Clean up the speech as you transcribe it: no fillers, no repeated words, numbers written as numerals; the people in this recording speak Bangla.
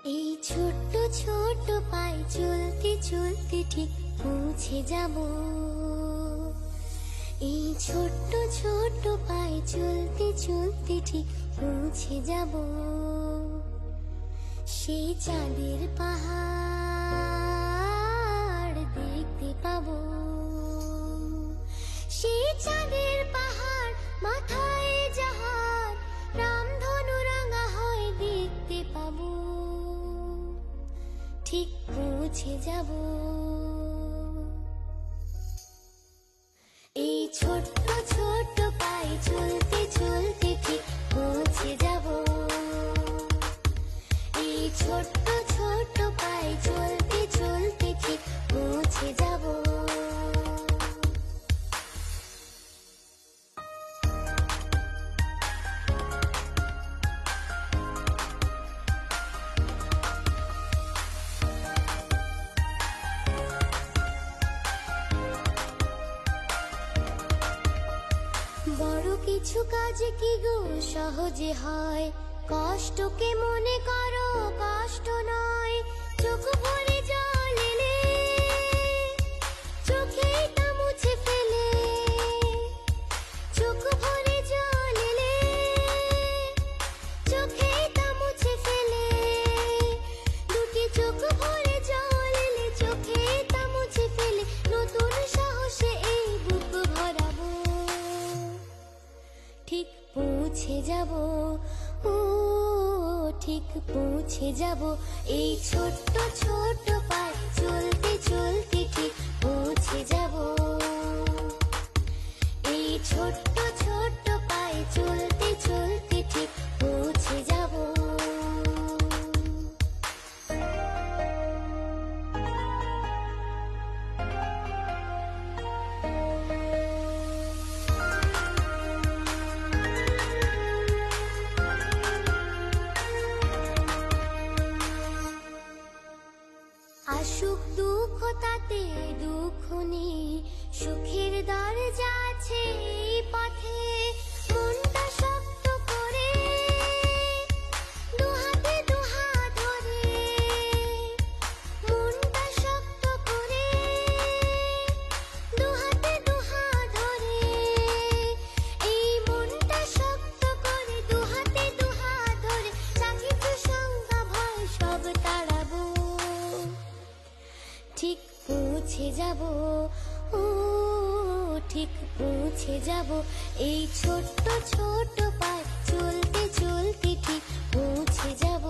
এই ছোট্ট ছোট্ট পায়ে চলতে চলতে ঠিক পৌঁছে যাব। এই ছোট্ট ছোট্ট পায়ে চলতে চলতে ঠিক পৌঁছে যাব। সেই চাঁদের পাহাড় দেখতে পাবো। সেই চাঁদের পাহাড় মাথায় যাহার রামধনু রাঙা হয় দেখতে পাবো। ঠিক পৌঁছে যাব। এই ছোট্ট ছোট্ট পায়ে চলতে চলতে ঠিক পৌঁছে যাব। এই ছোট্ট ছোট্ট পায়ে চলতে চলতে ঠিক পৌঁছে যাব। বড় কিছু কাজ কি গো সহজে হয়, কষ্টকে মনে করো কষ্ট নয়। চোখ ভরে জল এলে চোখেই তা মুছে ফেলে। চোখ ভরে জল এলে চোখেই তা মুছে ফেলে। দুটি চোখ ভরে জল এলে চোখেই তা মুছে ফেলে। নতুন সাহসে এই বুক ভরাবো। ঠিক পৌঁছে যাব, ও ঠিক পৌঁছে যাব। এই ছোট্ট ছোট্ট পায়ে চলতে চলতে ঠিক পৌঁছে যাব। এই ছোট্ট ছোট্ট পায়ে চলতে চলতে ঠিক পৌঁছে যাব। আসুক দুঃখ তাতে দুঃখ নেই, সুখের দরজা আছে এই পথে। মনটা শক্ত করে দুহাতে দুহাত ধরে। মনটা শক্ত করে দুহাতে দুহাত ধরে। এই মনটা শক্ত করে দুহাতে দুহাত ধরে। যা কিছু শঙ্কা ভয় সব তাড়াবো। ঠিক পৌঁছে যাব, ও ঠিক পৌঁছে যাব। এই ছোট্ট ছোট্ট পায়ে চলতে চলতে ঠিক পৌঁছে যাব।